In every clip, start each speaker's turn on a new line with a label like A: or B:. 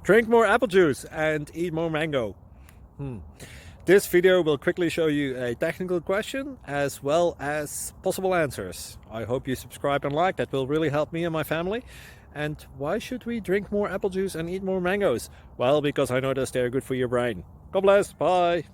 A: Drink more apple juice and eat more mango. This video will quickly show you a technical question as well as possible answers. I hope you subscribe and like, that will really help me and my family. And why should we drink more apple juice and eat more mangoes? Well, because I noticed they're good for your brain. God bless, bye!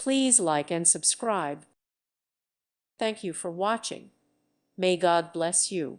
B: Please like and subscribe. Thank you for watching. May God bless you.